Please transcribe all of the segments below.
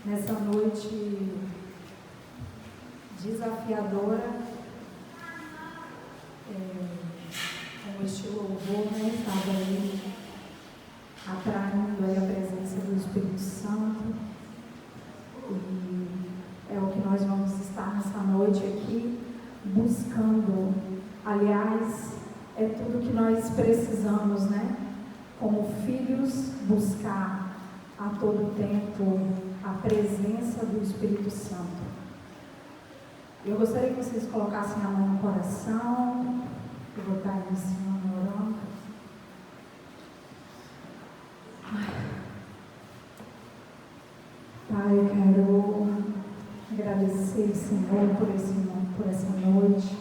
nessa noite desafiadora, como este louvor, estava aí atraindo aí a presença do Espírito Santo, e é o que nós vamos estar nessa noite aqui buscando. Aliás, é tudo que nós precisamos, né? Como filhos, buscar a todo tempo a presença do Espírito Santo. Eu gostaria que vocês colocassem a mão no coração. Eu vou estar iniciando, orando. Pai, eu quero agradecer, Senhor, por essa noite.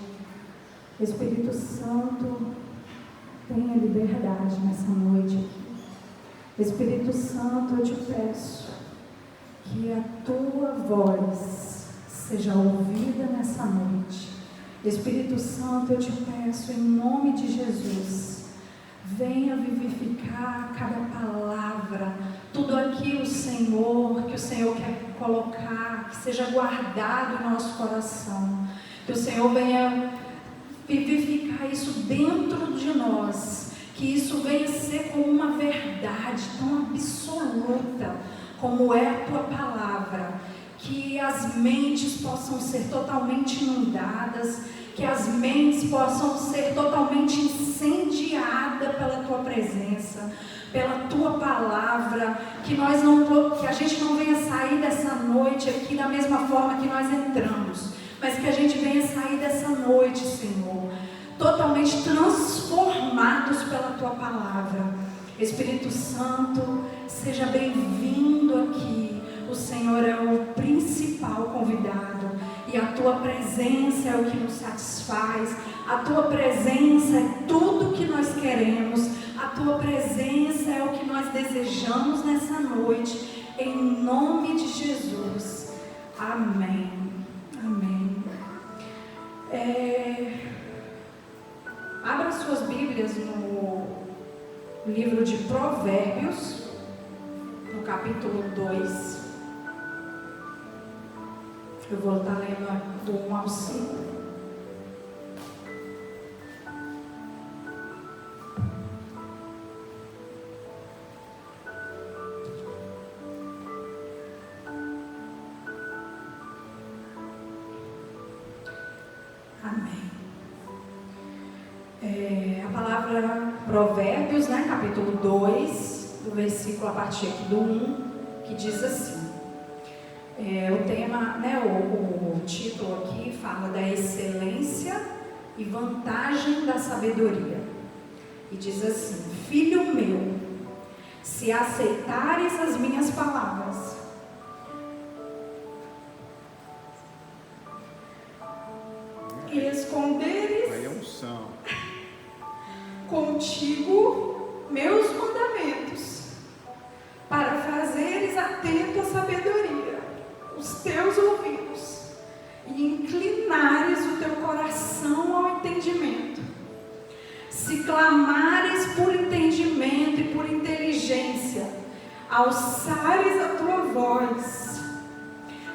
Espírito Santo, tenha liberdade nessa noite aqui. Espírito Santo, eu te peço que a tua voz seja ouvida nessa noite. Espírito Santo, eu te peço em nome de Jesus, venha vivificar cada palavra, tudo aquilo, Senhor, que o Senhor quer colocar, que seja guardado em nosso coração, que o Senhor venha vivificar isso dentro de nós, que isso venha ser como uma verdade tão absoluta como é a tua palavra, que as mentes possam ser totalmente inundadas, que as mentes possam ser totalmente incendiadas pela tua presença, pela tua palavra, que a gente não venha sair dessa noite aqui da mesma forma que nós entramos, mas que a gente venha sair dessa noite, Senhor, totalmente transformados pela tua palavra. Espírito Santo, seja bem-vindo aqui. O Senhor é o principal convidado e a tua presença é o que nos satisfaz. A tua presença é tudo que nós queremos. A tua presença é o que nós desejamos nessa noite, em nome de Jesus. Amém. Amém. Abra suas Bíblias no livro de Provérbios, no capítulo 2. Eu vou estar lendo do 1 ao 5. Amém. A palavra Provérbios, capítulo 2, do versículo a partir aqui do 1, que diz assim. O tema, o título aqui fala da excelência e vantagem da sabedoria. E diz assim: Filho meu, se aceitares as minhas palavras e esconderes contigo meus mandamentos, para fazeres atento à sabedoria os teus ouvidos e inclinares o teu coração ao entendimento, se clamares por entendimento e por inteligência, alçares a tua voz,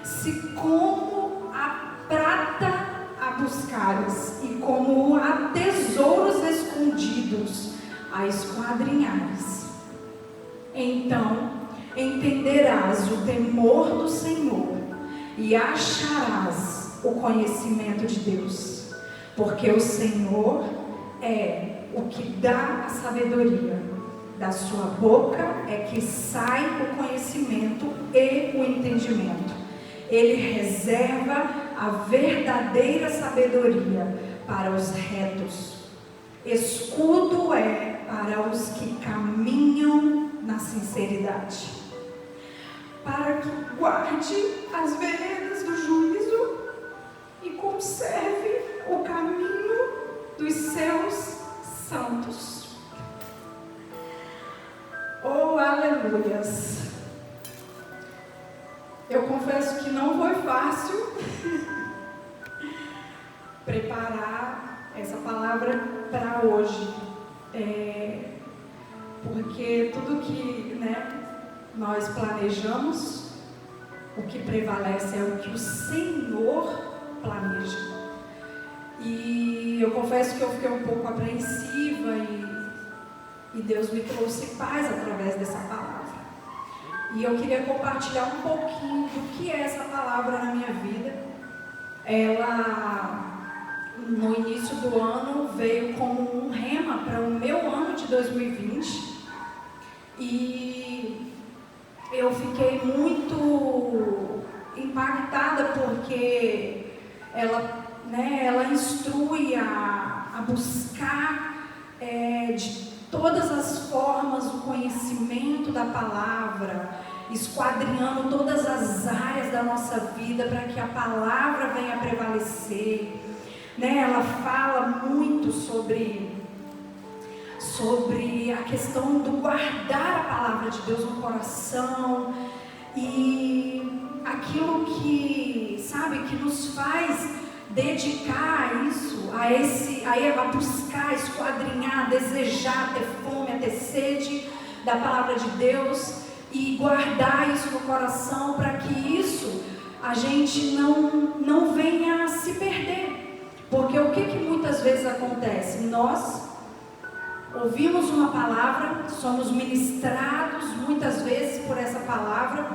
se como a prata a buscares e como a tesouros escondidos a esquadrinhares, então entenderás o temor do Senhor e acharás o conhecimento de Deus, porque o Senhor é o que dá a sabedoria, da sua boca é que sai o conhecimento e o entendimento. Ele reserva a verdadeira sabedoria para os retos, escudo é para os que caminham na sinceridade, para que guarde as veredas do juízo e conserve o caminho dos seus santos. Oh, aleluias! Eu confesso que não foi fácil preparar essa palavra para hoje, porque tudo que nós planejamos O que prevalece é o que o Senhor planeja. E eu confesso que eu fiquei um pouco apreensiva e Deus me trouxe paz através dessa palavra. E eu queria compartilhar um pouquinho do que é essa palavra na minha vida. Ela, no início do ano, veio como um rema para o meu ano de 2020. E eu fiquei muito impactada porque ela instrui a buscar de todas as formas o conhecimento da palavra, esquadrinhando todas as áreas da nossa vida para que a palavra venha a prevalecer. Ela fala muito sobre a questão do guardar a palavra de Deus no coração e aquilo que nos faz dedicar a isso, a buscar, esquadrinhar, desejar, ter fome, ter sede da palavra de Deus e guardar isso no coração para que isso a gente não venha a se perder. Porque o que muitas vezes acontece? Nós ouvimos uma palavra, somos ministrados muitas vezes por essa palavra,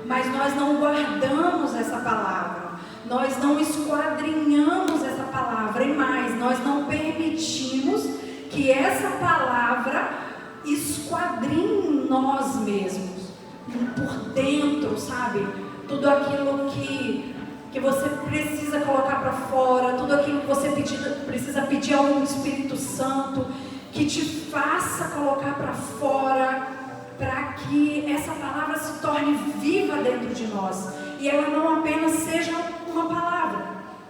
mas nós não guardamos essa palavra, nós não esquadrinhamos essa palavra e mais, nós não permitimos que essa palavra esquadrinhe em nós mesmos, por dentro, sabe? Tudo aquilo que você precisa colocar para fora, tudo aquilo que você precisa pedir ao Espírito Santo, que te faça colocar para fora, para que essa palavra se torne viva dentro de nós, e ela não apenas seja uma palavra,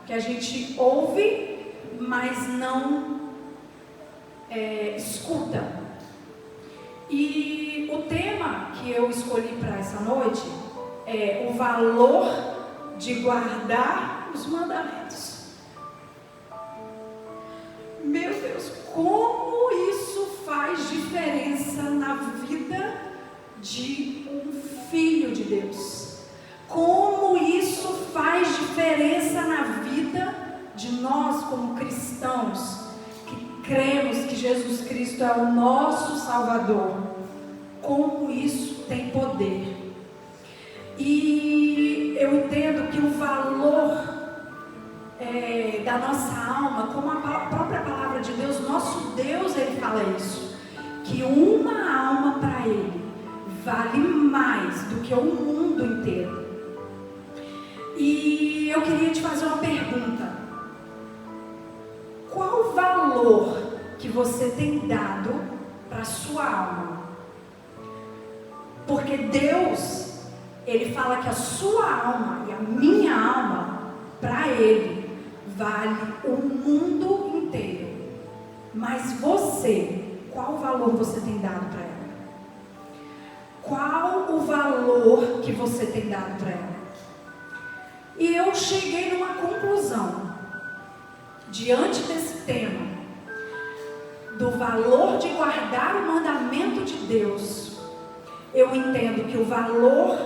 que a gente ouve, mas não escuta. E o tema que eu escolhi para essa noite é o valor de guardar os mandamentos. Meu Deus, como isso faz diferença na vida de um filho de Deus. Como isso faz diferença na vida de nós como cristãos, que cremos que Jesus Cristo é o nosso Salvador. Como isso tem poder. E eu entendo que o valor da nossa alma, como a própria palavra de Deus, nosso Deus, Ele fala isso, que uma alma para Ele vale mais do que o mundo inteiro. E eu queria te fazer uma pergunta: qual o valor que você tem dado para a sua alma? Porque Deus, Ele fala que a sua alma e a minha alma, para Ele, vale o mundo inteiro. Mas você, qual valor você tem dado para ela? Qual o valor que você tem dado para ela? E eu cheguei numa conclusão, diante desse tema, do valor de guardar o mandamento de Deus. Eu entendo que o valor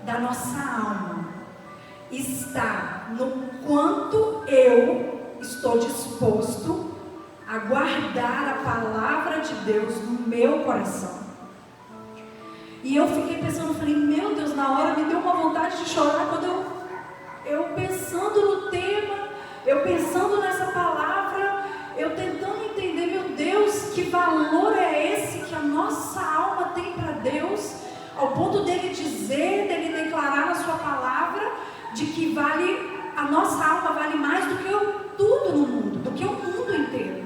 da nossa alma está no quanto eu estou disposto a guardar a palavra de Deus no meu coração. E eu fiquei pensando, falei, meu Deus, na hora me deu uma vontade de chorar quando eu pensando no tema, eu pensando nessa palavra, eu tentando entender, meu Deus, que valor é esse que a nossa alma tem para Deus, ao ponto dele dizer, dele declarar na sua palavra, de que a nossa alma vale mais do que tudo no mundo, do que o mundo inteiro.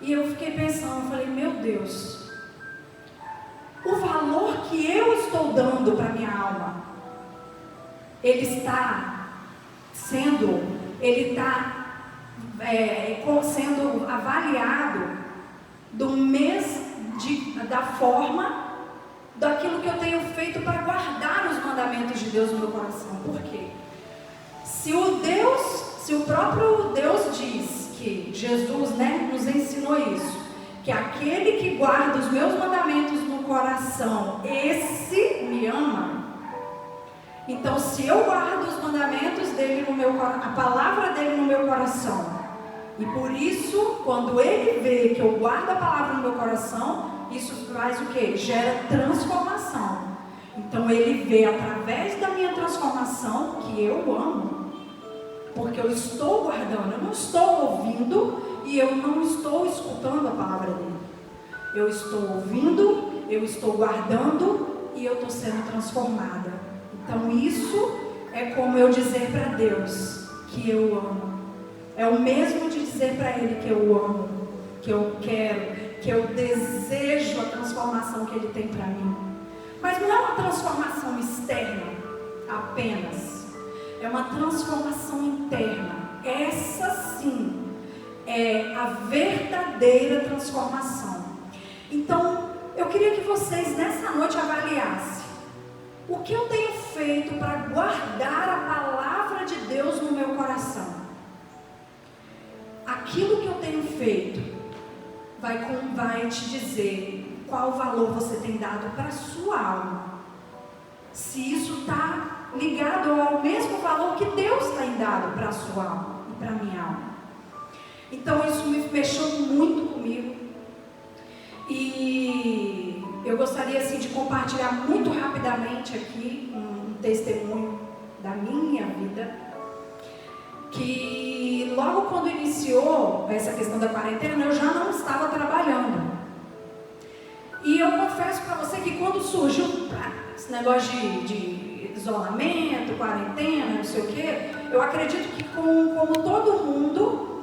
E eu fiquei pensando, falei, meu Deus, o valor que eu estou dando para minha alma, ele está sendo avaliado da forma daquilo que eu tenho feito para guardar os mandamentos de Deus no meu coração. Por quê? Se o próprio Deus diz que Jesus, nos ensinou isso, que aquele que guarda os meus mandamentos no coração, esse me ama. Então, se eu guardo os mandamentos dele a palavra dele no meu coração, e por isso, quando ele vê que eu guardo a palavra no meu coração, isso faz o quê? Gera transformação. Então ele vê através da minha transformação que eu amo, porque eu estou guardando, eu não estou ouvindo e eu não estou escutando a palavra dele. Eu estou ouvindo, eu estou guardando e eu estou sendo transformada. Então isso é como eu dizer para Deus que eu amo. É o mesmo de dizer para Ele que eu amo, que eu quero, que eu desejo a transformação que Ele tem para mim. Mas não é uma transformação externa apenas, é uma transformação interna. Essa sim é a verdadeira transformação. Então, eu queria que vocês nessa noite avaliassem o que eu tenho feito para guardar a palavra de Deus no meu coração. Aquilo que eu tenho feito vai te dizer qual valor você tem dado para a sua alma. Se isso está ligado ao mesmo valor que Deus tem dado para a sua alma e para a minha alma. Então isso me mexeu muito comigo. E eu gostaria assim, de compartilhar muito rapidamente aqui um testemunho da minha vida. Que logo quando iniciou essa questão da quarentena, eu já não estava trabalhando. E eu confesso para você que quando surgiu esse negócio de isolamento, quarentena, não sei o quê, eu acredito que como todo mundo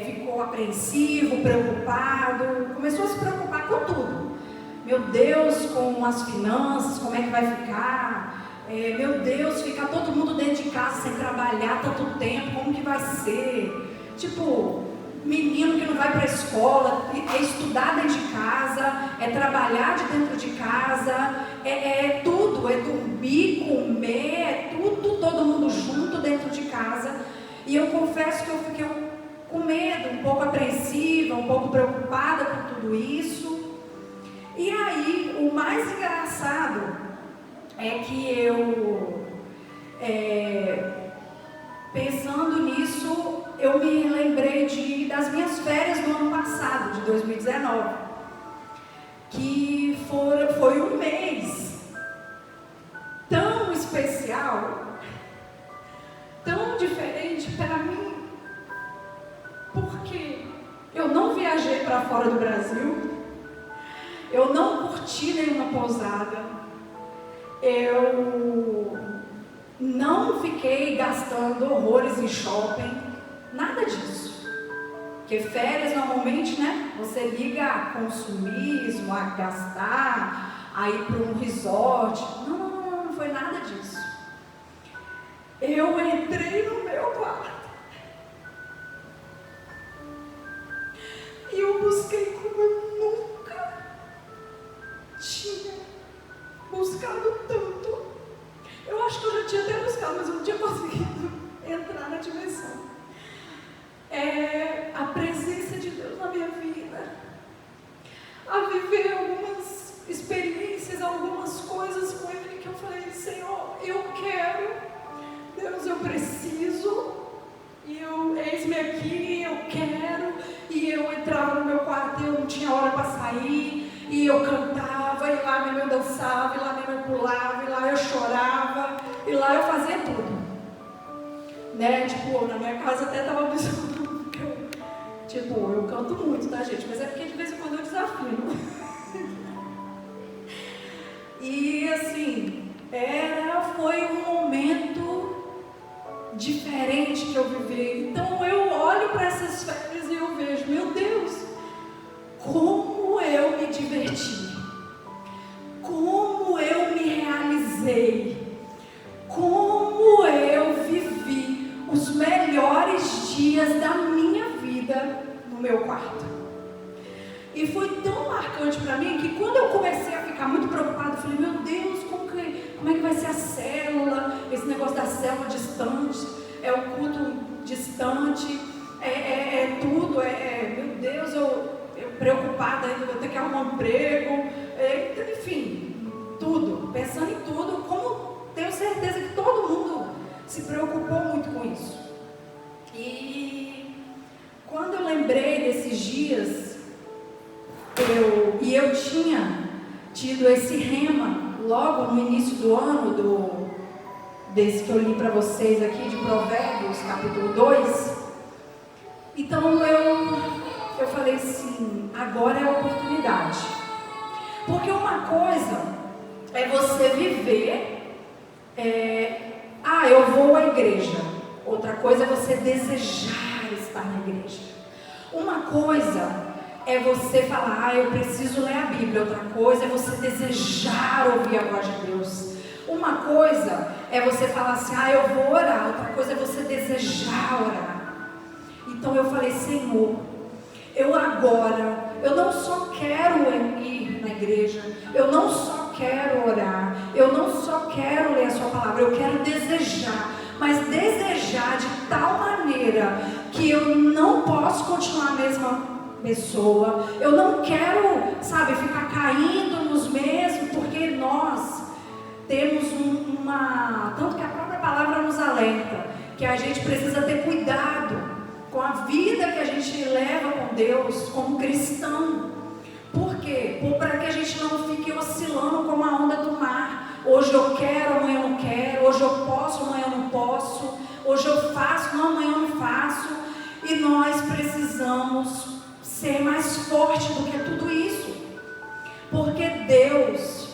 ficou apreensivo, preocupado, começou a se preocupar com tudo. Meu Deus, com as finanças, como é que vai ficar? Meu Deus, ficar todo mundo dentro de casa sem trabalhar tanto tempo, como que vai ser? Tipo, menino que não vai para a escola, é estudar dentro de casa, é trabalhar de dentro de casa, é tudo, é dormir, comer, é tudo, todo mundo junto dentro de casa. E eu confesso que eu fiquei com medo, um pouco apreensiva, um pouco preocupada com tudo isso. E aí, o mais engraçado é que eu, pensando nisso, eu me lembrei das minhas férias do ano passado, de 2019, que foi um mês tão especial, tão diferente para mim, porque eu não viajei para fora do Brasil, eu não curti nenhuma pousada, eu não fiquei gastando horrores em shopping, nada disso. Porque férias normalmente, né, você liga a consumismo, a gastar, a ir para um resort. Não foi nada disso. Eu entrei no meu quarto e eu busquei como eu nunca tinha buscado tanto. Eu acho que eu já tinha até buscado, mas eu não tinha conseguido entrar na dimensão. A presença de Deus na minha vida, a viver algumas experiências, algumas coisas com Ele que eu falei, Senhor, eu quero, Deus, eu preciso, e eis-me aqui, eu quero. E eu entrava no meu quarto e eu não tinha hora para sair, e eu cantava, e lá mesmo eu dançava, e lá mesmo eu pulava, e lá eu chorava, e lá eu fazia tudo, né? Tipo, na minha casa até estava absurdo. Tipo, eu canto muito, tá, gente? Mas é porque de vez em quando eu desafio. E assim, foi um momento diferente que eu vivi. Então eu olho para essas férias e eu vejo, meu Deus, como eu me diverti, como eu me realizei, como eu vivi os melhores dias da minha vida no meu quarto. E foi tão marcante para mim que quando eu comecei a ficar muito preocupada, eu falei, meu Deus, como é que vai ser a célula, esse negócio da célula distante, o culto distante, tudo, meu Deus, eu preocupada, eu vou ter que arrumar um emprego, enfim, tudo, pensando em tudo, como Deus tido esse rema logo no início do ano, desse que eu li para vocês aqui, de Provérbios, capítulo 2. Então eu falei assim, agora é a oportunidade. Porque uma coisa é você viver, eu vou à igreja. Outra coisa é você desejar estar na igreja. Uma coisa é você falar, eu preciso ler a Bíblia. Outra coisa é você desejar ouvir a voz de Deus. Uma coisa é você falar assim, eu vou orar. Outra coisa é você desejar orar. Então eu falei, Senhor, eu não só quero ir na igreja, eu não só quero orar, eu não só quero ler a sua palavra, eu quero desejar, mas desejar de tal maneira que eu não posso continuar a mesma pessoa. Eu não quero, ficar caindo nos mesmos, porque nós temos tanto que a própria palavra nos alerta, que a gente precisa ter cuidado com a vida que a gente leva com Deus como cristão. Por quê? Para que a gente não fique oscilando como a onda do mar. Hoje eu quero, amanhã eu não quero. Hoje eu posso, amanhã eu não posso. Hoje eu faço, amanhã eu não faço. E nós precisamos ser mais forte do que tudo isso. Porque Deus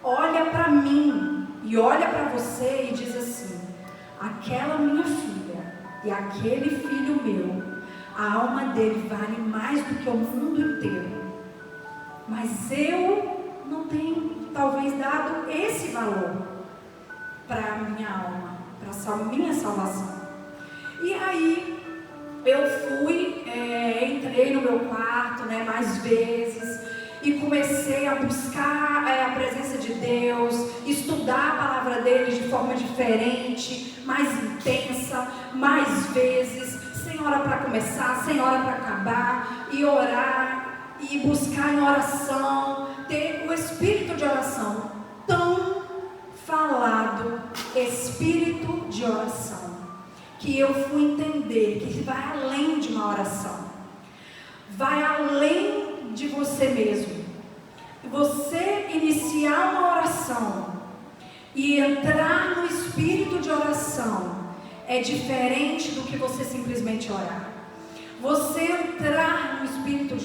olha para mim e olha para você e diz assim, aquela minha filha e aquele filho meu, a alma dele vale mais do que o mundo inteiro. Mas eu não tenho talvez dado esse valor para a minha alma, para a minha salvação. E aí eu fui, entrei no meu quarto, mais vezes, e comecei a buscar a presença de Deus, estudar a palavra dele de forma diferente, mais intensa, mais vezes, sem hora para começar, sem hora para acabar, e orar, e buscar em oração, ter o espírito de oração, tão falado espírito de oração, que eu fui entender que vai além de uma oração, vai além de você mesmo. Você iniciar uma oração e entrar no espírito de oração é diferente do que você simplesmente orar. Você entrar no espírito,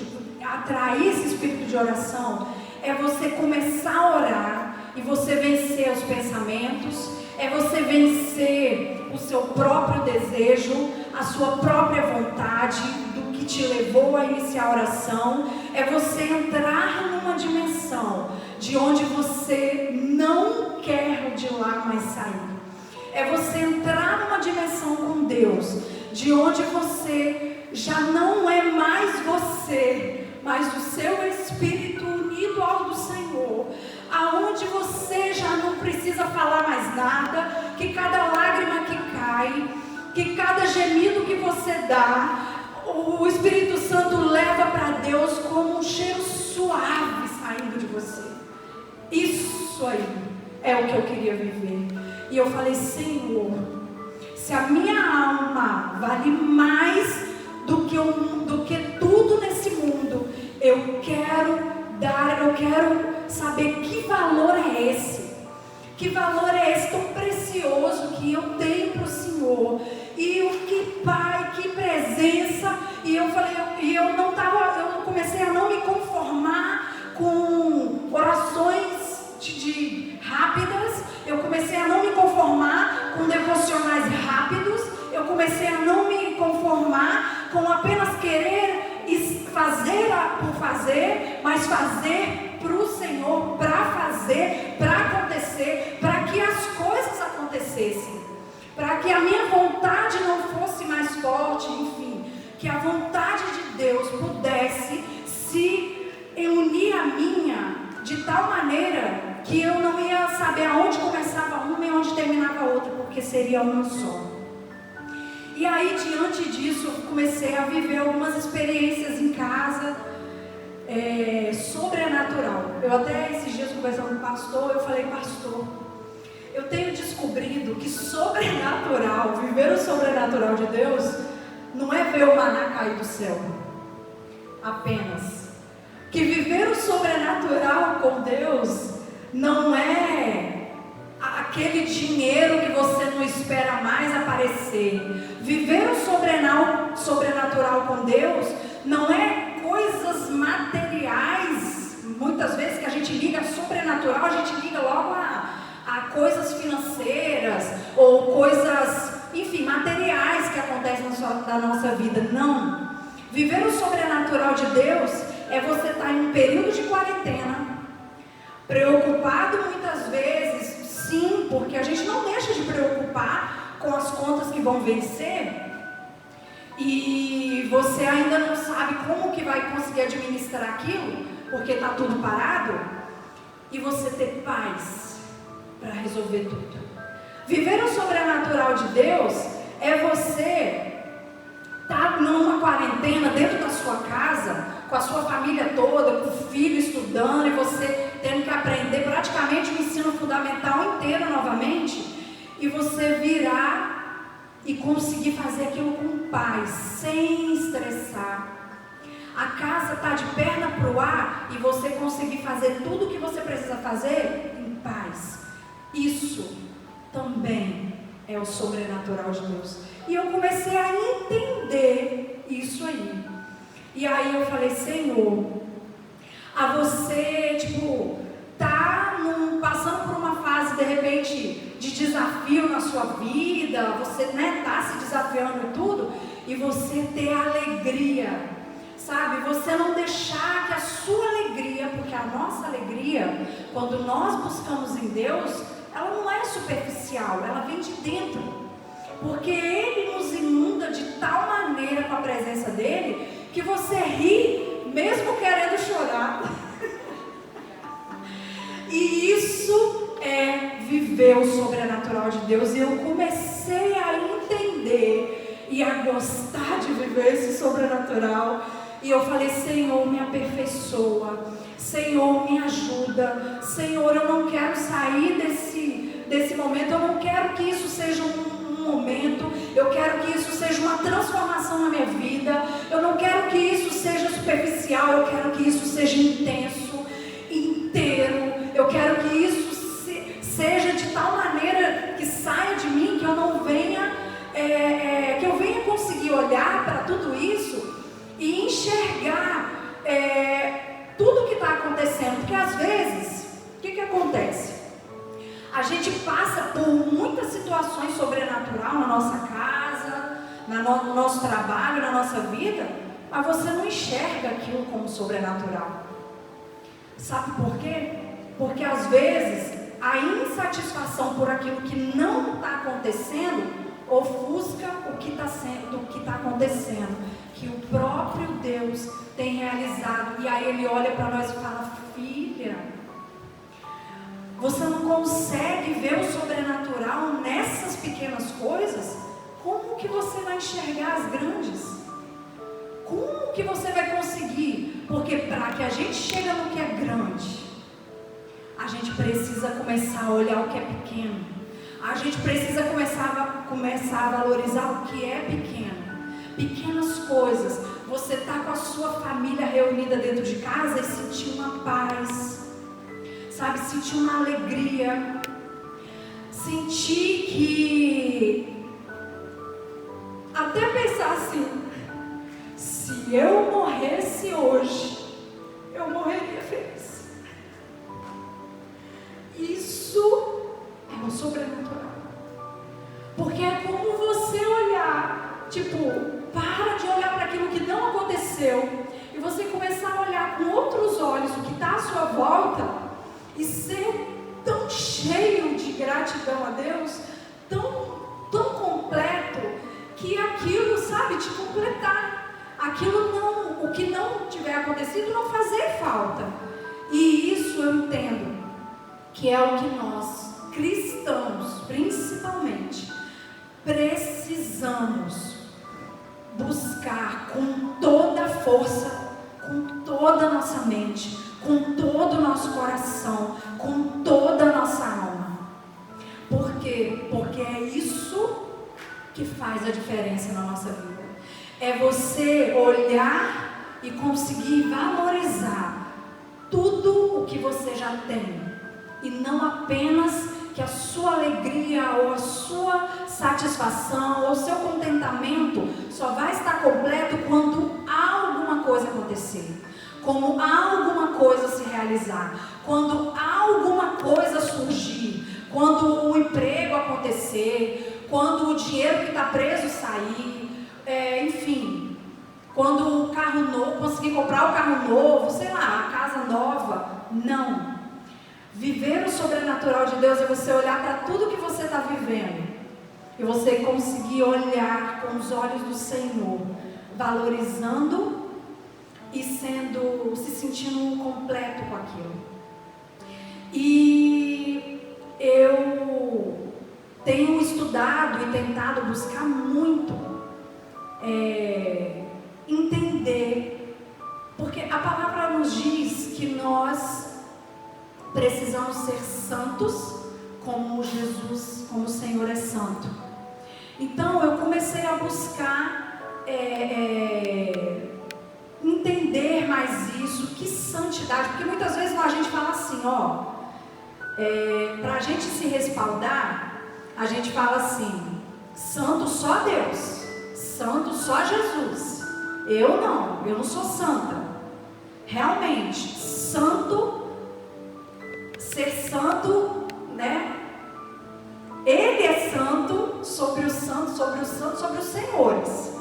atrair esse espírito de oração, é você começar a orar e você vencer os pensamentos, é você vencer o seu próprio desejo, a sua própria vontade, do que te levou a iniciar a oração, é você entrar numa dimensão de onde você não quer de lá mais sair. É você entrar numa dimensão com Deus, de onde você já não é mais você, mas o seu espírito unido ao do Senhor, aonde você já não precisa falar mais nada, que cada lágrima que cai, que cada gemido que você dá, o Espírito Santo leva para Deus como um cheiro suave saindo de você. Isso aí é o que eu queria viver. E eu falei, Senhor, se a minha alma vale mais do que tudo nesse mundo, eu quero saber que valor é esse. Que valor é esse tão precioso que eu tenho para o Senhor? E o que Pai, que presença. E eu falei, eu comecei a não me conformar com orações rápidas. Eu comecei a não me conformar com devocionais rápidos. Eu comecei a não me conformar com apenas querer fazer por fazer, mas fazer para o Senhor, para fazer, para acontecer, para que as coisas acontecessem, para que a minha vontade não fosse mais forte, enfim, que a vontade de Deus pudesse se unir à minha de tal maneira que eu não ia saber aonde começava uma e onde terminava a outra, porque seria uma só. E aí, diante disso, eu comecei a viver algumas experiências em casa, sobrenatural. Eu até esses dias conversando com o pastor, eu falei, pastor, eu tenho descobrido que sobrenatural, viver o sobrenatural de Deus, não é ver o maná cair do céu, apenas. Que viver o sobrenatural com Deus não é aquele dinheiro que você não espera mais aparecer. Viver o sobrenatural com Deus não é coisas materiais. Muitas vezes que a gente liga sobrenatural, a gente liga logo a coisas financeiras ou coisas, enfim, materiais que acontecem na nossa vida. Não. Viver o sobrenatural de Deus é você estar em um período de quarentena, preocupado muitas vezes, sim, porque a gente não deixa de preocupar com as contas que vão vencer, e você ainda não sabe como que vai conseguir administrar aquilo, porque está tudo parado, e você ter paz para resolver tudo. Viver o sobrenatural de Deus é você estar numa quarentena dentro da sua casa, com a sua família toda, com o filho estudando, e você tendo que aprender praticamente o ensino fundamental inteiro novamente, e você virar e conseguir fazer aquilo com paz, sem estressar. A casa está de perna para o ar e você conseguir fazer tudo o que você precisa fazer em paz. Isso também é o sobrenatural de Deus. E eu comecei a entender isso aí. E aí eu falei, Senhor, a você, tá passando por uma fase, de repente, de desafio na sua vida, você, tá se desafiando e tudo, e você ter alegria, sabe? Você não deixar que a sua alegria, porque a nossa alegria, quando nós buscamos em Deus, ela não é superficial, ela vem de dentro. Porque Ele nos inunda de tal maneira com a presença dEle, que você ri, mesmo querendo chorar. E isso é viver o sobrenatural de Deus. E eu comecei a entender e a gostar de viver esse sobrenatural. E eu falei, Senhor, me aperfeiçoa. Senhor, me ajuda. Senhor, eu não quero sair desse momento. Eu não quero que isso seja um momento. Eu quero que isso seja uma transformação na minha vida. Eu não quero que isso seja superficial. Eu quero que isso seja intenso, inteiro. Eu quero que isso seja de tal maneira que saia de mim, que eu não venha, que eu venha conseguir olhar para tudo isso e enxergar tudo que está acontecendo. Porque às vezes, o que acontece? A gente passa por muitas situações sobrenaturais na nossa casa, no nosso trabalho, na nossa vida, mas você não enxerga aquilo como sobrenatural. Sabe por quê? Porque às vezes a insatisfação por aquilo que não está acontecendo ofusca o que está acontecendo, que o próprio Deus tem realizado. E aí Ele olha para nós e fala, filha, você não consegue ver o sobrenatural nessas pequenas coisas? Como que você vai enxergar as grandes? Como que você vai conseguir? Porque para que a gente chegue no que é grande, a gente precisa começar a olhar o que é pequeno. A gente precisa começar a valorizar o que é pequeno. Pequenas coisas. Você está com a sua família reunida dentro de casa e sentir uma paz, sabe? Sentir uma alegria. Sentir que... até pensar assim, se eu morresse hoje, eu morreria feliz. Isso é o sobrenatural. Porque é como você olhar, para de olhar para aquilo que não aconteceu e você começar a olhar com outros olhos o que está à sua volta e ser tão cheio de gratidão a Deus, tão completo, que aquilo, sabe, te completar. O que não tiver acontecido não fazer falta. E isso eu entendo que é o que nós, cristãos, principalmente, precisamos buscar com toda a força, com toda a nossa mente, com todo o nosso coração, com toda a nossa alma. Por quê? Porque é isso que faz a diferença na nossa vida. É você olhar e conseguir valorizar tudo você já tem, e não apenas que a sua alegria ou a sua satisfação ou o seu contentamento só vai estar completo quando há alguma coisa acontecer, como há alguma coisa se realizar, quando há alguma coisa surgir, quando o emprego acontecer, quando o dinheiro que está preso sair, enfim, quando o carro novo, conseguir comprar o carro novo, sei lá, a casa nova. Não. Viver o sobrenatural de Deus é você olhar para tudo que você está vivendo e você conseguir olhar com os olhos do Senhor, valorizando e se sentindo completo com aquilo. E eu tenho estudado e tentado buscar muito entender, porque a palavra nos diz que nós precisamos ser santos como Jesus, como o Senhor é santo. Então eu comecei a buscar entender mais isso, que santidade, porque muitas vezes a gente fala assim, para a gente se respaldar, a gente fala assim, santo só Deus, santo só Jesus, eu não sou santa. Realmente, santo, ser santo, né? Ele é santo sobre os santos, sobre os santos, sobre os senhores.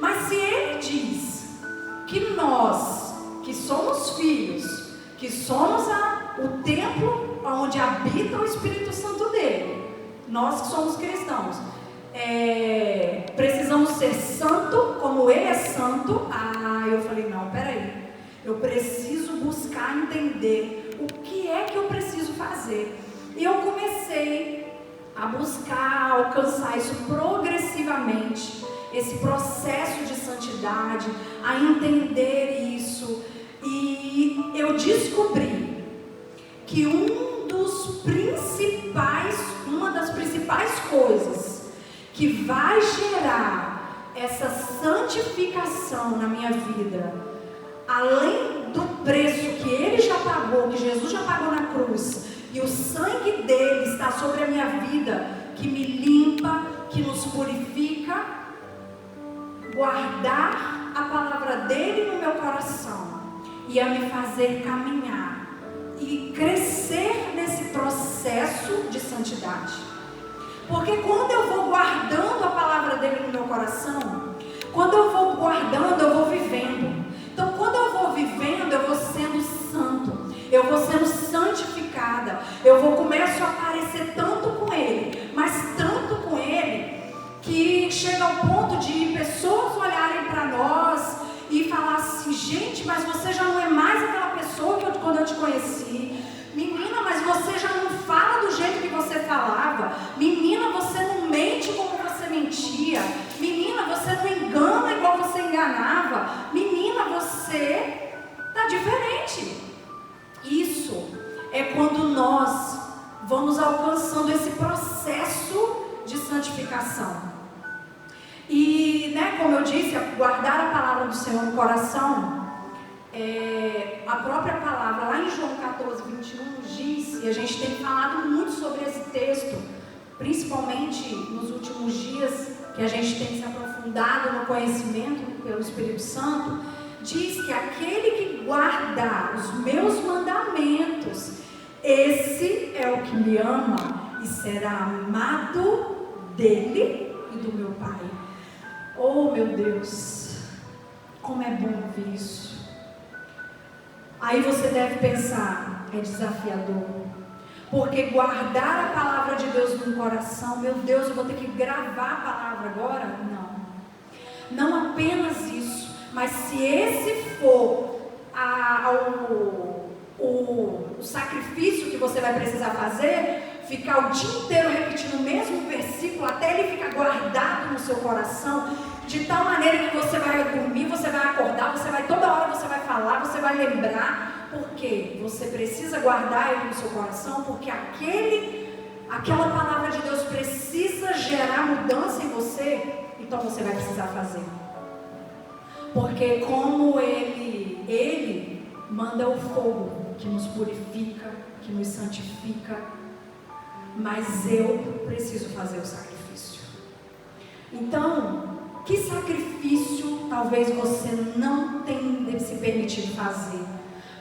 Mas se ele diz que nós, que somos filhos, que somos o templo onde habita o Espírito Santo dele, nós que somos cristãos, precisamos ser santo como ele é santo. Eu falei, não, peraí, eu preciso buscar entender o que é que eu preciso fazer. E eu comecei a buscar alcançar isso progressivamente, esse processo de santidade, a entender isso. E eu descobri que uma das principais coisas que vai gerar essa santificação na minha vida, além do preço que ele já pagou, que Jesus já pagou na cruz, e o sangue dele está sobre a minha vida, que me limpa, que nos purifica, guardar a palavra dele no meu coração, e a me fazer caminhar e crescer nesse processo de santidade. Porque quando eu vou guardando a palavra dele no meu coração, quando eu vou guardando, eu vou vivendo. Então, quando eu vou vivendo, eu vou sendo santo, eu vou sendo santificada, começo a parecer tanto com ele, mas tanto com ele, que chega ao ponto de pessoas olharem para nós e falar assim, gente, mas você já não é mais aquela pessoa que quando eu te conheci. Menina, mas você já não fala do jeito que você falava. Menina, você não mente como você mentia. Menina, você não engana igual você enganava. Menina, você está diferente. Isso é quando nós vamos alcançando esse processo de santificação. E, como eu disse, guardar a palavra do Senhor no coração, a própria palavra, lá em João 14, 21, diz, e a gente tem falado muito sobre esse texto, principalmente nos últimos dias, que a gente tem se aprofundado no conhecimento pelo Espírito Santo, diz que aquele que guarda os meus mandamentos, esse é o que me ama e será amado dele e do meu Pai. Oh, meu Deus, como é bom ouvir isso. Aí você deve pensar, é desafiador, porque guardar a palavra de Deus no coração, meu Deus, eu vou ter que gravar a palavra agora? Não apenas isso, mas se esse for o sacrifício que você vai precisar fazer, ficar o dia inteiro repetindo o mesmo versículo até ele ficar guardado no seu coração, de tal maneira que você vai dormir, você vai acordar, toda hora você vai falar, você vai lembrar, porque você precisa guardar ele no seu coração, porque aquela palavra de Deus precisa gerar mudança em você, então você vai precisar fazer. Porque como ele manda o fogo, que nos purifica, que nos santifica, mas eu preciso fazer o sacrifício. Então, que sacrifício talvez você não tenha se permitido fazer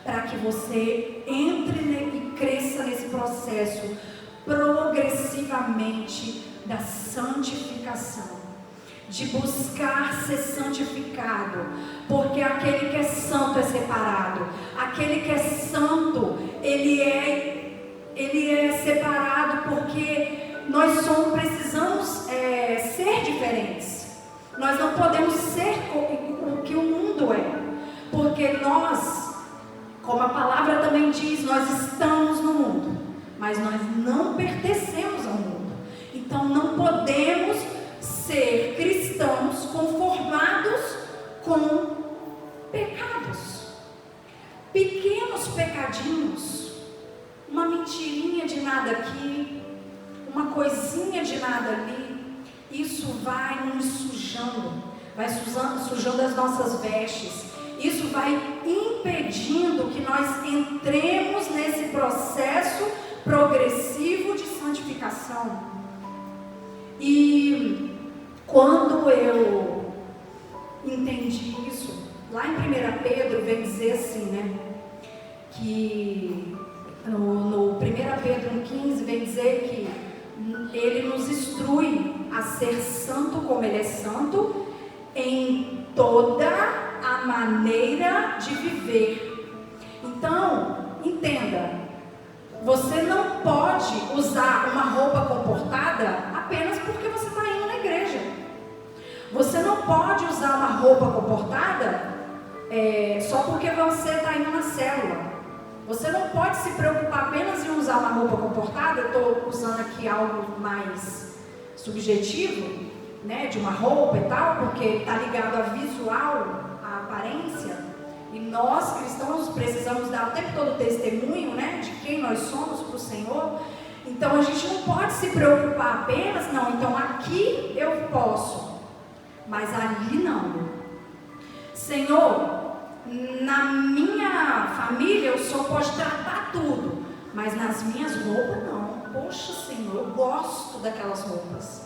para que você entre e cresça nesse processo progressivamente da santificação, de buscar ser santificado, porque aquele que é santo é separado, aquele que é santo, ele é separado, porque nós precisamos ser diferentes. Nós não podemos ser o que o mundo é, porque nós, como a palavra também diz, nós estamos no mundo, mas nós não pertencemos ao mundo. Então não podemos ser cristãos conformados com pecados, pequenos pecadinhos, uma mentirinha de nada aqui, uma coisinha de nada ali. Isso vai nos sujando, vai sujando as nossas vestes. Isso vai impedindo que nós entremos nesse processo progressivo de santificação. E quando eu entendi isso, lá em 1 Pedro vem dizer assim, né? Que no 1 Pedro 1,15 vem dizer que ele nos instrui a ser santo como ele é santo em toda a maneira de viver. Então, entenda, você não pode usar uma roupa comportada apenas porque você está indo na igreja. Você não pode usar uma roupa comportada só porque você está indo na célula. Você não pode se preocupar apenas em usar uma roupa comportada. Eu estou usando aqui algo mais subjetivo, né, de uma roupa e tal, porque está ligado a visual, a aparência. E nós, cristãos, precisamos dar o tempo todo testemunho, né, de quem nós somos para o Senhor. Então a gente não pode se preocupar apenas, não, então aqui eu posso, mas ali não. Senhor, na minha família o Senhor pode tratar tudo, mas nas minhas roupas não. Poxa, Senhor, eu gosto daquelas roupas.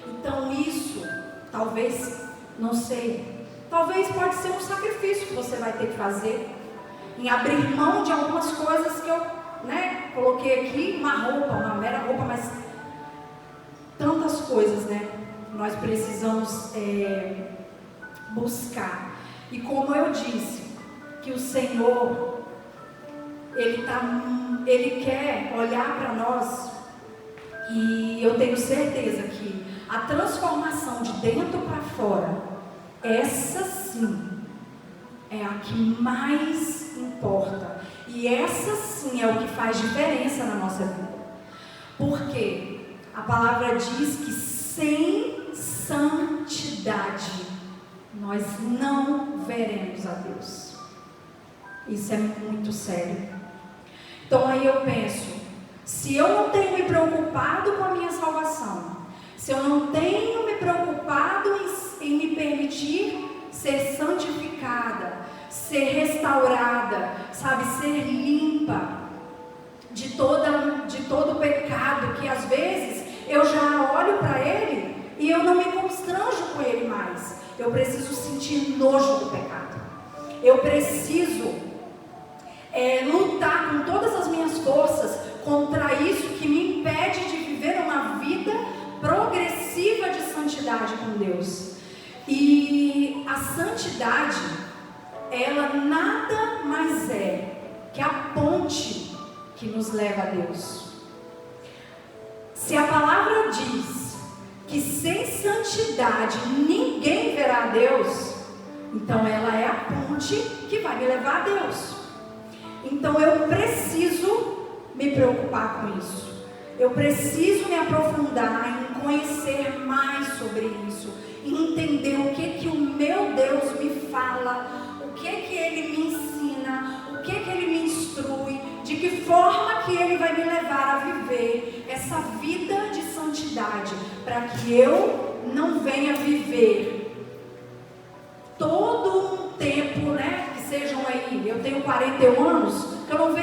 Então isso, talvez, não sei, talvez pode ser um sacrifício que você vai ter que fazer, em abrir mão de algumas coisas que eu, né, coloquei aqui, uma mera roupa, mas tantas coisas, né, nós precisamos buscar. E como eu disse, que o Senhor, Ele quer olhar para nós, e eu tenho certeza que a transformação de dentro para fora, essa sim, é a que mais importa. E essa sim é o que faz diferença na nossa vida. Porque a palavra diz que sem santidade nós não veremos a Deus. Isso é muito sério. Então aí eu penso, se eu não tenho me preocupado com a minha salvação, se eu não tenho me preocupado em me permitir ser santificada, ser restaurada, sabe, ser limpa de todo pecado, que às vezes eu já olho para ele e eu não me constranjo com ele mais. Eu preciso sentir nojo do pecado. Eu preciso lutar com todas as minhas forças contra isso que me impede de viver uma vida progressiva de santidade com Deus. E a santidade, ela nada mais é que a ponte que nos leva a Deus. Se a palavra diz que sem santidade ninguém verá a Deus, então ela é a ponte que vai me levar a Deus. Então eu preciso me preocupar com isso. Eu preciso me aprofundar em conhecer mais sobre isso, em entender o que o meu Deus me fala, o que Ele me ensina, o que Ele me instrui, de que forma que Ele vai me levar a viver essa vida de santidade, para que eu não venha viver todo um tempo, né, que sejam aí, eu tenho 41 anos, que eu não venha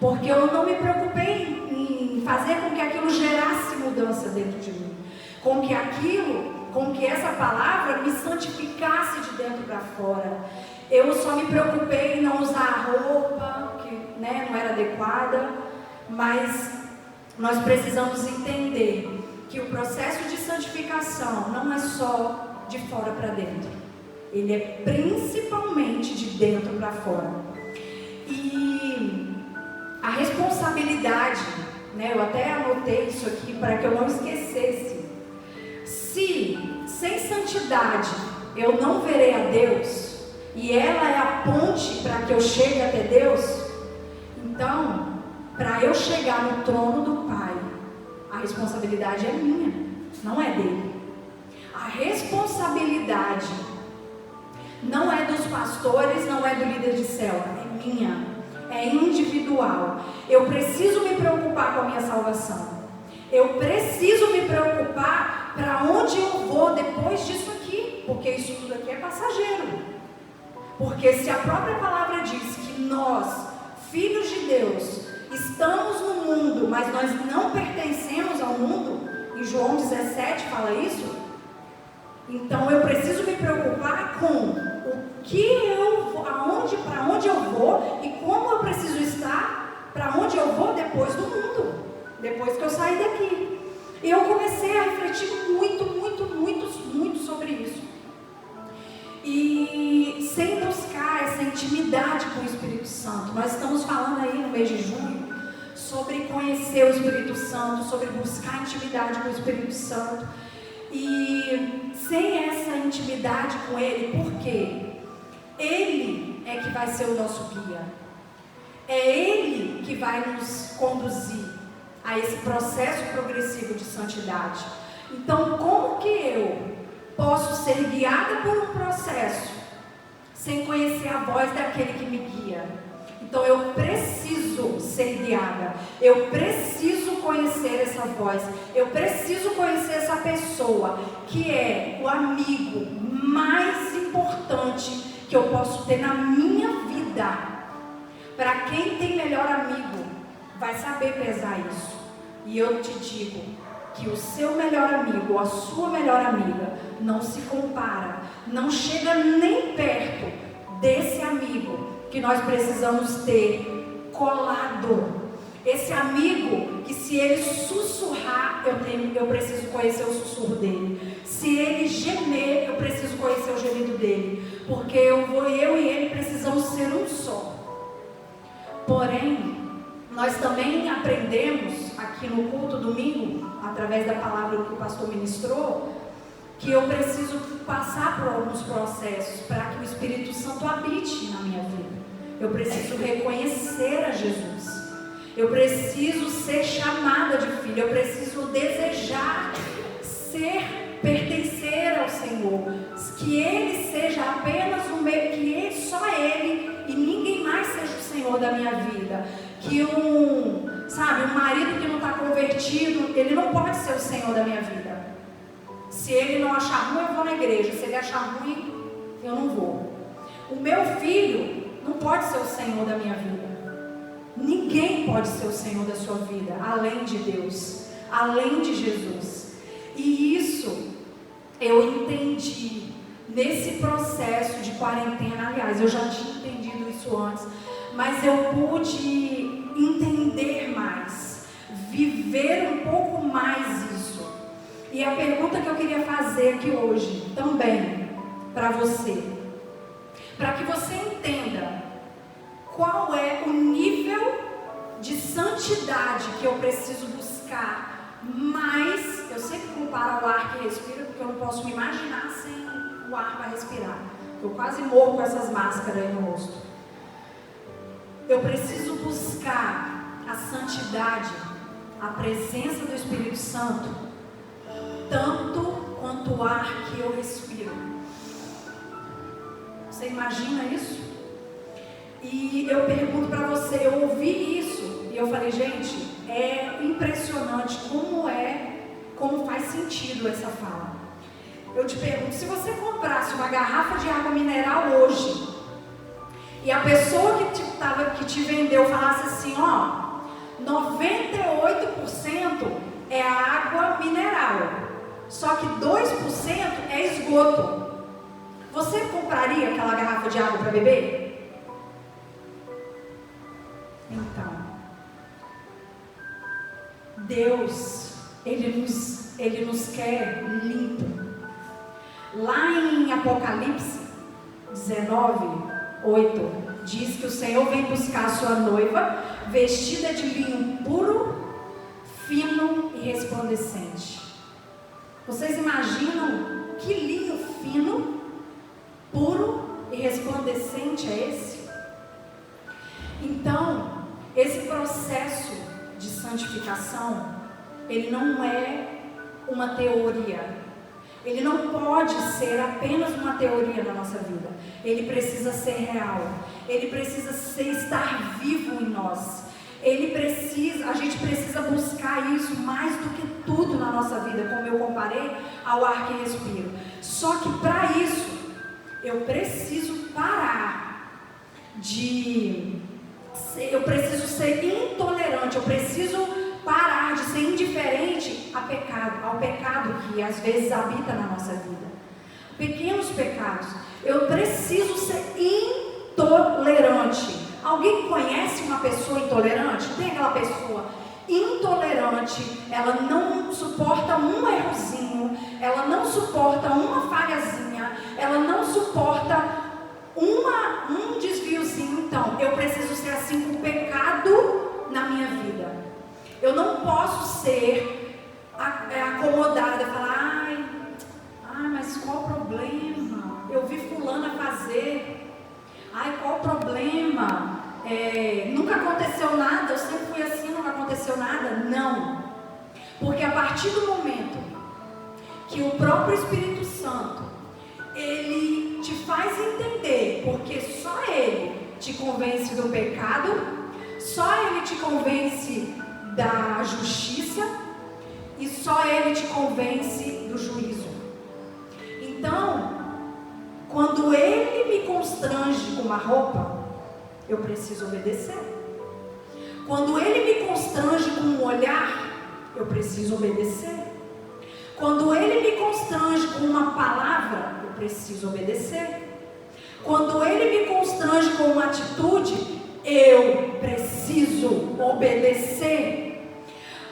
porque eu não me preocupei em fazer com que aquilo gerasse mudança dentro de mim, com que essa palavra me santificasse de dentro para fora. Eu só me preocupei em não usar roupa que não era adequada, mas nós precisamos entender que o processo de santificação não é só de fora para dentro, ele é principalmente de dentro para fora. E a responsabilidade, eu até anotei isso aqui para que eu não esquecesse. Se sem santidade eu não verei a Deus, e ela é a ponte para que eu chegue até Deus, então, para eu chegar no trono do Pai, a responsabilidade é minha, não é dele. A responsabilidade não é dos pastores, não é do líder de célula, é minha, é individual. Eu preciso me preocupar com a minha salvação. Eu preciso me preocupar para onde eu vou depois disso aqui, porque isso tudo aqui é passageiro. Porque se a própria palavra diz que nós, filhos de Deus, estamos no mundo, mas nós não pertencemos ao mundo, em João 17 fala isso, então eu preciso me preocupar com o que para onde eu vou e como eu preciso estar para onde eu vou depois do mundo, depois que eu sair daqui. E eu comecei a refletir muito sobre isso. E sem buscar essa intimidade com o Espírito Santo, nós estamos falando aí no mês de junho sobre conhecer o Espírito Santo, sobre buscar intimidade com o Espírito Santo. E sem essa intimidade com Ele, por quê? Ele é que vai ser o nosso guia. É Ele que vai nos conduzir a esse processo progressivo de santidade. Então, como que eu posso ser guiada por um processo sem conhecer a voz daquele que me guia? Então eu preciso ser guiada, eu preciso conhecer essa voz, eu preciso conhecer essa pessoa que é o amigo mais importante que eu posso ter na minha vida. Para quem tem melhor amigo, vai saber pesar isso. E eu te digo que o seu melhor amigo ou a sua melhor amiga não se compara, não chega nem perto desse amigo que nós precisamos ter colado. Esse amigo que, se ele sussurrar, eu preciso conhecer o sussurro dele. Se ele gemer, eu preciso conhecer o gemido dele, porque eu e ele precisamos ser um só. Porém, nós também aprendemos aqui no culto domingo, através da palavra que o pastor ministrou, que eu preciso passar por alguns processos para que o Espírito Santo habite na minha vida. Eu preciso reconhecer a Jesus. Eu preciso ser chamada de filha. Eu preciso desejar pertencer ao Senhor. Que Ele seja apenas o meu, que só Ele e ninguém mais seja o Senhor da minha vida. Que um marido que não está convertido, ele não pode ser o Senhor da minha vida. Se ele não achar ruim, eu vou na igreja. Se ele achar ruim, eu não vou. O meu filho não pode ser o Senhor da minha vida. Ninguém pode ser o Senhor da sua vida, além de Deus, além de Jesus. E isso eu entendi nesse processo de quarentena. Aliás, eu já tinha entendido isso antes, mas eu pude entender mais, viver um pouco mais isso. E a pergunta que eu queria fazer aqui hoje, também, para você, para que você entenda qual é o nível de santidade que eu preciso buscar mais. Eu sempre comparo o ar que respiro, porque eu não posso me imaginar sem o ar para respirar. Eu quase morro com essas máscaras aí no rosto. Eu preciso buscar a santidade, a presença do Espírito Santo, tanto quanto o ar que eu respiro. Você imagina isso? E eu pergunto para você, eu ouvi isso e eu falei, gente, é impressionante como faz sentido essa fala. Eu te pergunto, se você comprasse uma garrafa de água mineral hoje e a pessoa que te vendeu falasse assim, ó, 98% é água mineral, só que 2% é esgoto. Você compraria aquela garrafa de água para beber? Então, Deus, Ele nos quer limpo. Lá em Apocalipse 19:8, diz que o Senhor vem buscar a sua noiva, vestida de linho puro, fino e resplandecente. Vocês imaginam que linho fino, puro e resplandecente é esse? Então, esse processo de santificação, ele não é uma teoria. Ele não pode ser apenas uma teoria na nossa vida. Ele precisa ser real. Ele precisa estar vivo em nós. A gente precisa buscar isso mais do que tudo na nossa vida, como eu comparei ao ar que respiro. Só que para isso, eu preciso parar eu preciso ser intolerante, eu preciso parar de ser indiferente ao pecado que às vezes habita na nossa vida. Pequenos pecados. Eu preciso ser intolerante. Alguém conhece uma pessoa intolerante? Tem aquela pessoa intolerante, ela não suporta um errozinho, ela não suporta uma falhazinha, ela não suporta um desviozinho. Então, eu preciso ser assim com o pecado na minha vida. Eu não posso ser acomodada, falar, mas qual o problema? Eu vi fulana fazer. Qual o problema? Nunca aconteceu nada, eu sempre fui assim, nunca aconteceu nada. Não. Porque a partir do momento que o próprio Espírito Santo, ele te faz entender, porque só ele te convence do pecado, só ele te convence da justiça e só ele te convence do juízo. Então, quando ele me constrange com uma roupa, eu preciso obedecer. Quando ele me constrange com um olhar, eu preciso obedecer. Quando ele me constrange com uma palavra, eu preciso obedecer. Quando ele me constrange com uma atitude, eu preciso obedecer.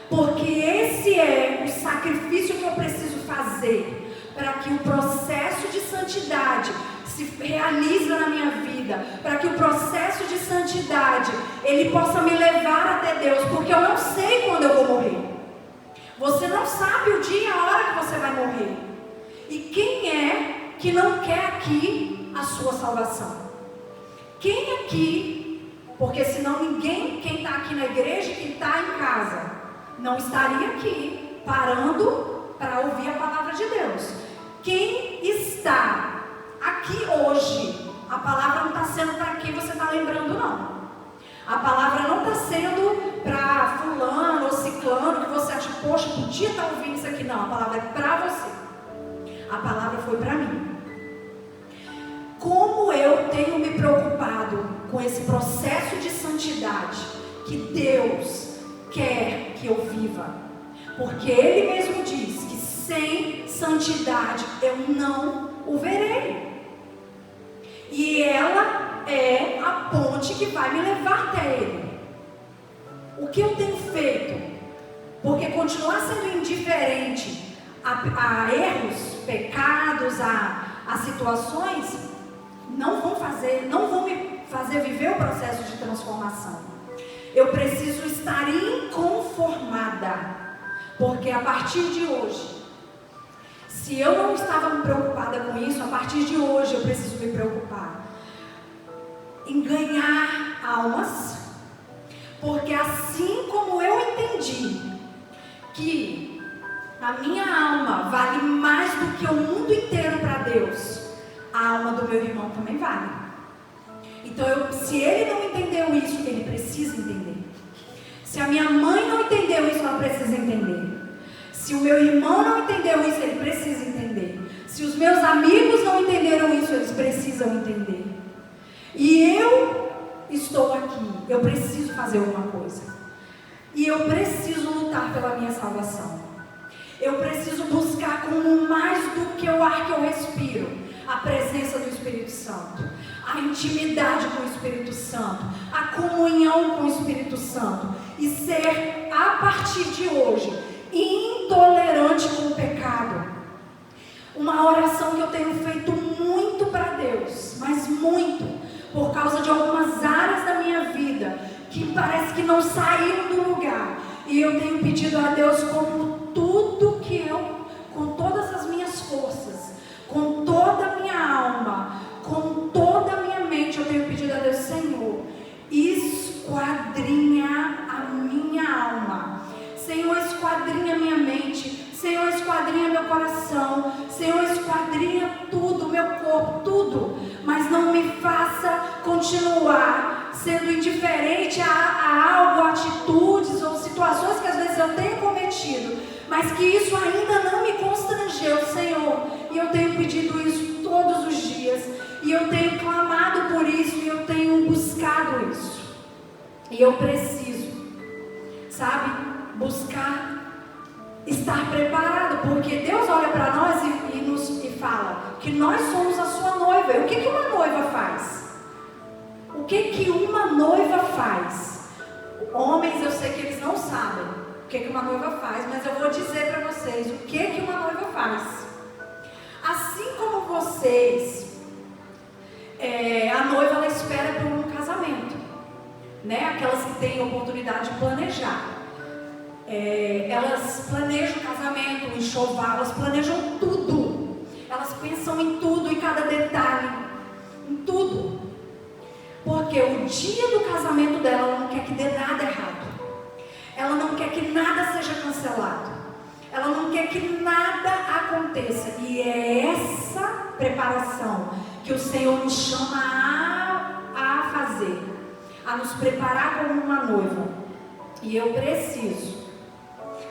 Porque esse é o sacrifício que eu preciso fazer para que o processo de santidade se realize na minha vida, para que o processo de santidade ele possa me levar até Deus, porque eu não sei quando eu vou morrer. Você não sabe o dia e a hora que você vai morrer. E quem é que não quer aqui a sua salvação? Quem aqui, porque senão ninguém, quem está aqui na igreja e quem está em casa, não estaria aqui parando para ouvir a palavra de Deus. Quem está aqui hoje, a palavra não está sendo para quem você está lembrando, não. A palavra não está sendo para fulano ou ciclano, que você acha, poxa, podia estar ouvindo isso aqui. Não, a palavra é para você. A palavra foi para mim. Como eu tenho me preocupado com esse processo de santidade que Deus quer que eu viva. Porque Ele mesmo diz que sem santidade eu não o verei. E ela é a ponte que vai me levar até Ele. O que eu tenho feito? Porque continuar sendo indiferente a erros, pecados, a situações, não vão me fazer viver o processo de transformação. Eu preciso estar inconformada. Porque a partir de hoje, se eu não estava me preocupada com isso, a partir de hoje eu preciso me preocupar em ganhar almas. Porque assim como eu entendi que a minha alma vale mais do que o mundo inteiro para Deus, a alma do meu irmão também vale. Então, se ele não entendeu isso, ele precisa entender. Se a minha mãe não entendeu isso, ela precisa entender. Se o meu irmão não entendeu isso, ele precisa entender. Se os meus amigos não entenderam isso, eles precisam entender. E eu estou aqui, eu preciso fazer alguma coisa. E eu preciso lutar pela minha salvação. Eu preciso buscar como mais do que o ar que eu respiro, a presença do Espírito Santo, a intimidade com o Espírito Santo, a comunhão com o Espírito Santo, e ser, a partir de hoje, intolerante com o pecado. Uma oração que eu tenho feito muito para Deus, mas muito, por causa de algumas áreas da minha vida que parece que não saíram do lugar, e eu tenho pedido a Deus como tudo que eu, com todas as minhas forças, com toda a minha alma, com toda a minha mente, eu tenho pedido a Deus: Senhor, esquadrinha a minha alma, Senhor, esquadrinha a minha mente, Senhor, esquadrinha meu coração, Senhor, esquadrinha tudo, meu corpo, tudo, mas não me faça continuar sendo indiferente a algo, a atitudes ou situações que às vezes eu tenho cometido, mas que isso ainda não me constrangeu, Senhor. E eu tenho pedido isso todos os dias, e eu tenho clamado por isso, e eu tenho buscado isso. E eu preciso, sabe, buscar estar preparado, porque Deus olha para nós e fala que nós somos a sua noiva. E o que uma noiva faz? O que uma noiva faz? Homens, eu sei que eles não sabem o que uma noiva faz, mas eu vou dizer para vocês o que uma noiva faz. Assim como vocês, a noiva, ela espera por um casamento, né? Aquelas que têm oportunidade de planejar. Elas planejam o casamento, o enxoval, elas planejam tudo. Elas pensam em tudo, em cada detalhe, em tudo. Porque o dia do casamento dela, ela não quer que dê nada errado. Ela não quer que nada seja cancelado. Ela não quer que nada aconteça. E é essa preparação que o Senhor nos chama a fazer, a nos preparar como uma noiva. E eu preciso,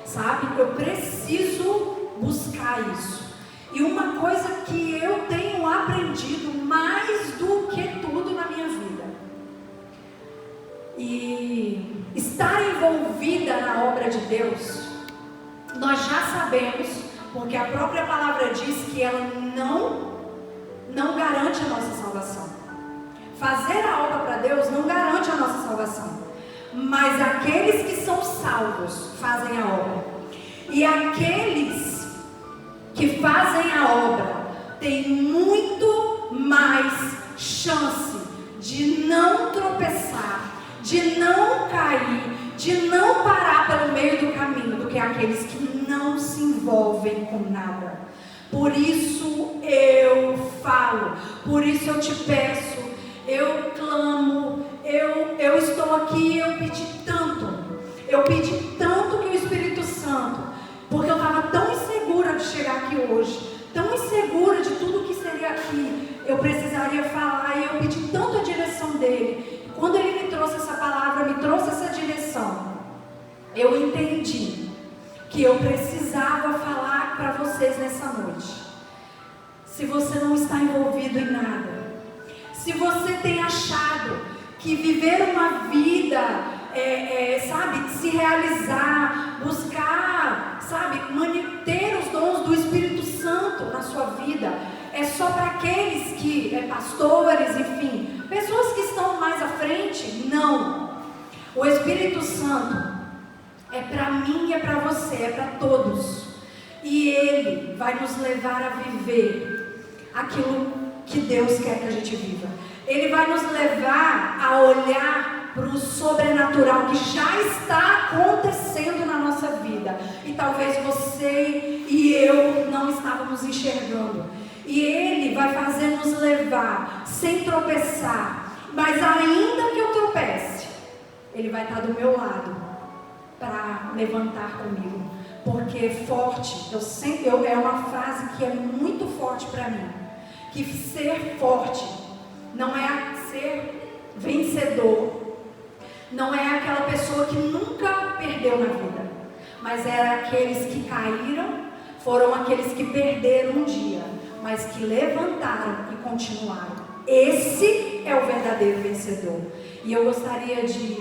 sabe? Eu preciso buscar isso. E uma coisa que eu tenho aprendido mais do que tudo na minha vida, e estar envolvida na obra de Deus, nós já sabemos, porque a própria palavra diz que ela não garante a nossa salvação. Fazer a obra para Deus não garante a nossa salvação, mas aqueles que são salvos fazem a obra. E aqueles que fazem a obra têm muito mais chance de não tropeçar, de não cair, de não parar pelo meio do caminho, do que aqueles que não se envolvem com nada. Por isso eu falo, por isso eu te peço, eu clamo, eu estou aqui, eu pedi tanto que o Espírito Santo, porque eu estava tão insegura de chegar aqui hoje, tão insegura de tudo que seria aqui, eu precisaria falar, e eu pedi tanto a direção dele. Quando ele me trouxe essa palavra, me trouxe essa direção, eu entendi que eu precisava falar para vocês nessa noite. Se você não está envolvido em nada, se você tem achado que viver uma vida, sabe, se realizar, buscar, sabe, ter os dons do Espírito Santo na sua vida, é só para aqueles que, pastores, enfim, pessoas que estão mais à frente, não. O Espírito Santo é para mim e é para você, é para todos. E Ele vai nos levar a viver aquilo que Deus quer que a gente viva. Ele vai nos levar a olhar para o sobrenatural que já está acontecendo na nossa vida. E talvez você e eu não estávamos enxergando. E Ele vai fazer nos levar sem tropeçar. Mas ainda que eu tropece, Ele vai estar do meu lado para levantar comigo. Porque forte, é uma frase que é muito forte para mim. Que ser forte não é ser vencedor, não é aquela pessoa que nunca perdeu na vida, mas é aqueles que caíram, foram aqueles que perderam um dia, mas que levantaram e continuaram. Esse é o verdadeiro vencedor. E eu gostaria de